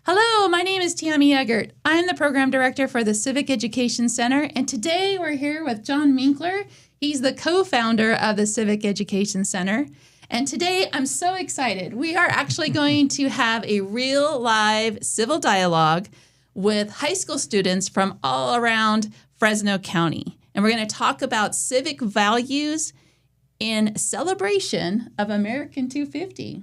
Hello, my name is Tammy Eggert. I'm the Program Director for the Civic Education Center, and today we're here with John Minkler. He's the co-founder of the Civic Education Center. And today I'm so excited. We are actually going to have a real live civil dialogue with high school students from all around Fresno County. And we're going to talk about civic values in celebration of American 250.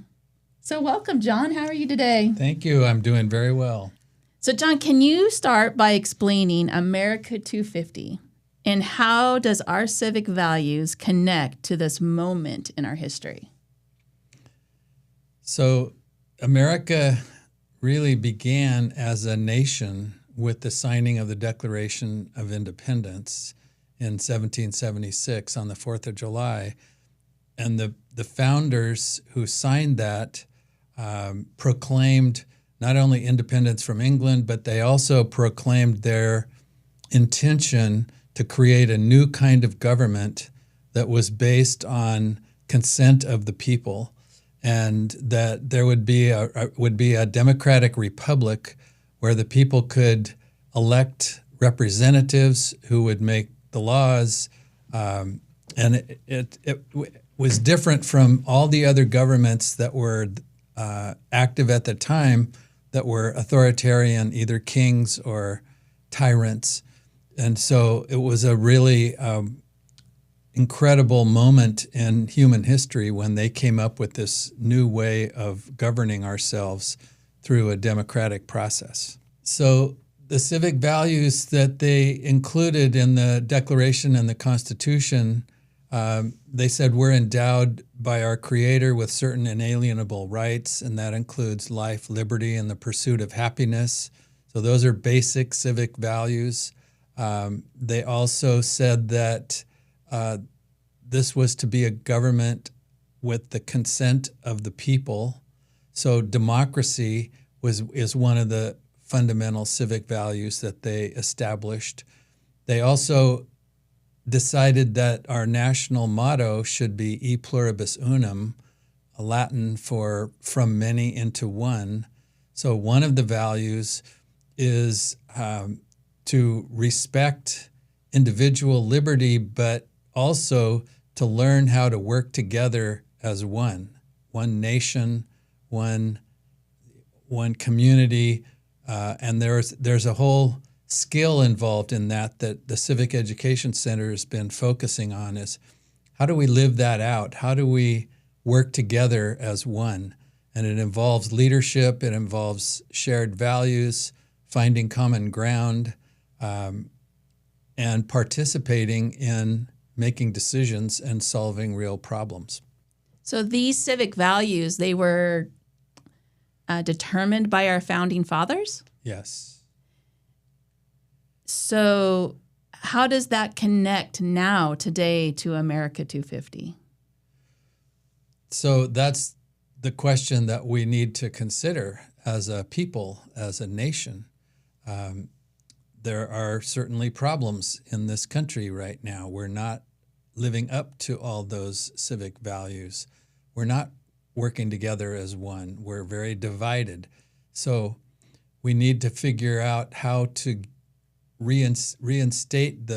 So welcome, John. How are you today? Thank you. I'm doing very well. So, John, can you start by explaining America 250 and how does our civic values connect to this moment in our history? So, America really began as a nation with the signing of the Declaration of Independence in 1776 on the 4th of July. And the founders who signed that proclaimed not only independence from England, but they also proclaimed their intention to create a new kind of government that was based on consent of the people, and that there would be a democratic republic where the people could elect representatives who would make the laws, and it was different from all the other governments that were active at the time that were authoritarian, either kings or tyrants. And so it was a really incredible moment in human history when they came up with this new way of governing ourselves through a democratic process. So the civic values that they included in the Declaration and the Constitution, they said we're endowed by our Creator with certain inalienable rights, and that includes life, liberty, and the pursuit of happiness. So those are basic civic values. They also said that this was to be a government with the consent of the people. So democracy is one of the fundamental civic values that they established. They also decided that our national motto should be E pluribus unum, Latin for from many into one. So one of the values is to respect individual liberty, but also to learn how to work together as one nation, one community, and there's a whole skill involved in that the Civic Education Center has been focusing on is how do we live that out? How do we work together as one? And it involves leadership, it involves shared values, finding common ground, and participating in making decisions and solving real problems. So these civic values, they were determined by our founding fathers? Yes. So how does that connect now, today, to America 250? So that's the question that we need to consider as a people, as a nation. There are certainly problems in this country right now. We're not living up to all those civic values. We're not working together as one. We're very divided. So we need to figure out how to reinstate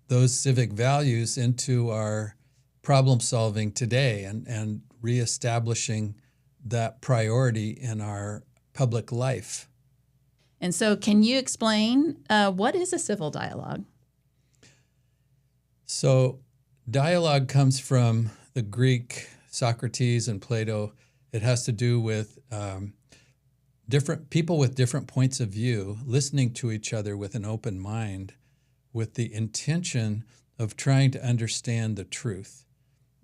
those civic values into our problem solving today and reestablishing that priority in our public life. And so can you explain what is a civil dialogue? So dialogue comes from the Greek Socrates and Plato. It has to do with different people with different points of view, listening to each other with an open mind, with the intention of trying to understand the truth,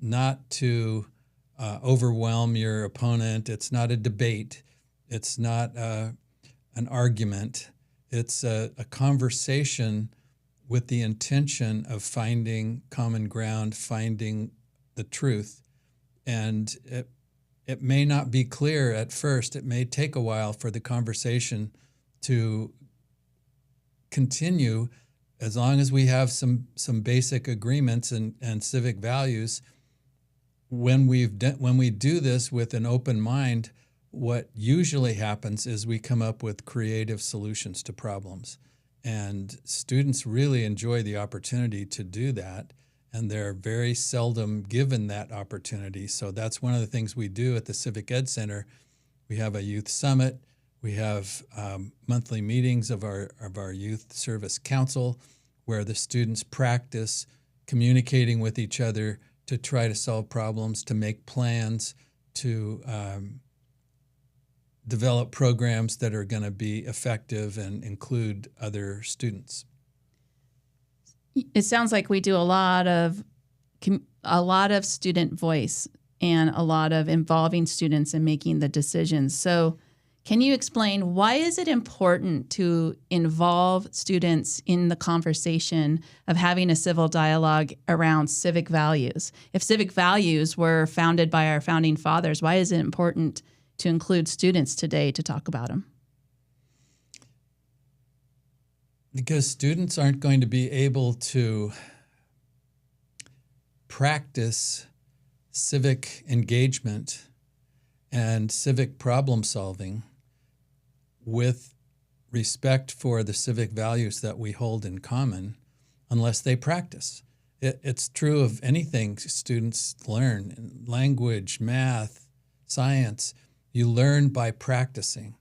not to overwhelm your opponent. It's not a debate. It's not an argument. It's a conversation with the intention of finding common ground, finding the truth. And it may not be clear at first. It may take a while for the conversation to continue. As long as we have some basic agreements and civic values, when we do this with an open mind, what usually happens is we come up with creative solutions to problems. And students really enjoy the opportunity to do that. And they're very seldom given that opportunity. So that's one of the things we do at the Civic Ed Center. We have a youth summit. We have monthly meetings of our Youth Service Council where the students practice communicating with each other to try to solve problems, to make plans, to develop programs that are going to be effective and include other students. It sounds like we do a lot of student voice and a lot of involving students in making the decisions. So can you explain why is it important to involve students in the conversation of having a civil dialogue around civic values? If civic values were founded by our founding fathers, why is it important to include students today to talk about them? Because students aren't going to be able to practice civic engagement and civic problem solving with respect for the civic values that we hold in common unless they practice. It's true of anything students learn, language, math, science. You learn by practicing.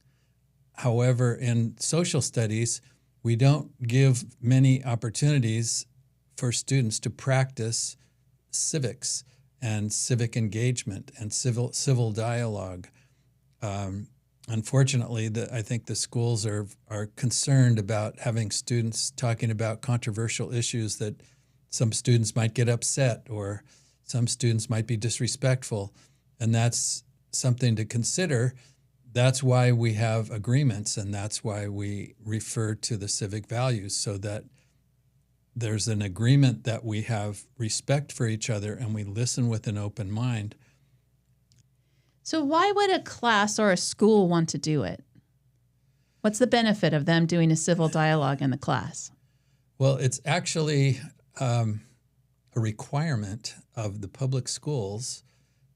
However, in social studies, we don't give many opportunities for students to practice civics and civic engagement and civil dialogue. Unfortunately, I think the schools are concerned about having students talking about controversial issues that some students might get upset or some students might be disrespectful, and that's something to consider. That's why we have agreements, and that's why we refer to the civic values, so that there's an agreement that we have respect for each other and we listen with an open mind. So why would a class or a school want to do it? What's the benefit of them doing a civil dialogue in the class? Well, it's actually a requirement of the public schools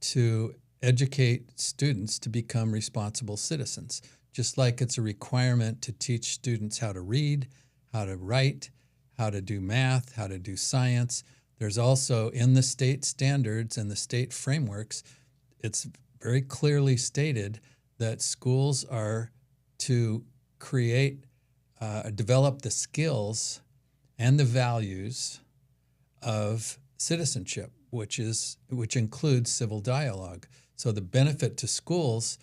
to educate students to become responsible citizens, just like it's a requirement to teach students how to read, how to write, how to do math, how to do science. There's also in the state standards and the state frameworks, it's very clearly stated that schools are to create, develop the skills and the values of citizenship, which includes civil dialogue. So the benefit to schools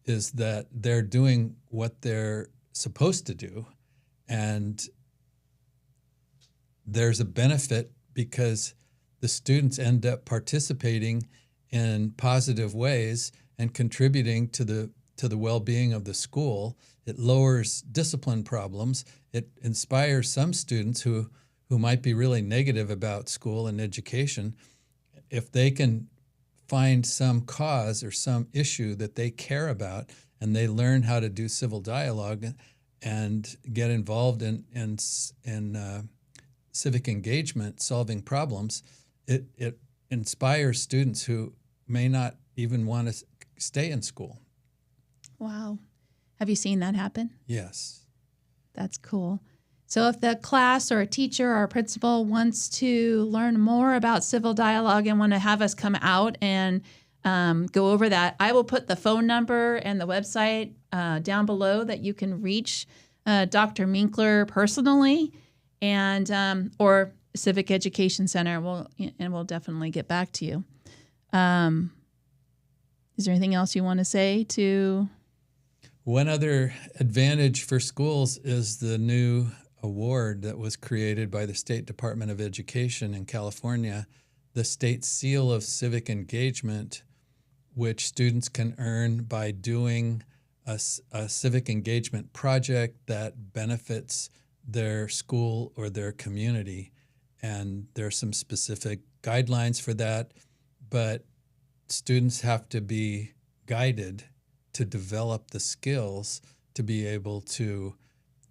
is that they're doing what they're supposed to do, and there's a benefit because the students end up participating in positive ways and contributing to the well-being of the school. It lowers discipline problems. It inspires some students who might be really negative about school and education. If they can find some cause or some issue that they care about and they learn how to do civil dialogue and get involved in civic engagement, solving problems, it inspires students who may not even want to stay in school. Wow. Have you seen that happen? Yes. That's cool. So if the class or a teacher or a principal wants to learn more about civil dialogue and want to have us come out and go over that, I will put the phone number and the website down below that you can reach Dr. Minkler personally and or Civic Education Center. We'll definitely get back to you. Is there anything else you want to say to? One other advantage for schools is the new award that was created by the State Department of Education in California, the State Seal of Civic Engagement, which students can earn by doing a civic engagement project that benefits their school or their community. And there are some specific guidelines for that, but students have to be guided to develop the skills to be able to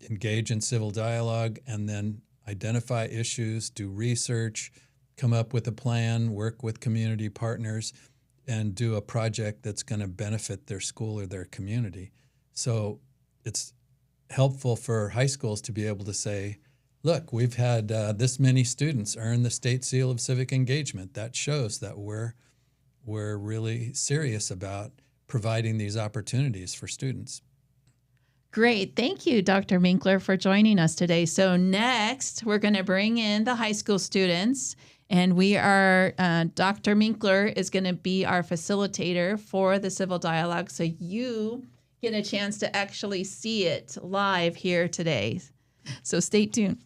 engage in civil dialogue and then identify issues, do research, come up with a plan, work with community partners. and do a project that's going to benefit their school or their community. So it's helpful for high schools to be able to say, look, we've had this many students earn the state seal of civic engagement. That shows that we're really serious about providing these opportunities for students. Great. Thank you, Dr. Minkler, for joining us today. So next, we're going to bring in the high school students, and we are, Dr. Minkler is going to be our facilitator for the civil dialogue, so you get a chance to actually see it live here today. So stay tuned.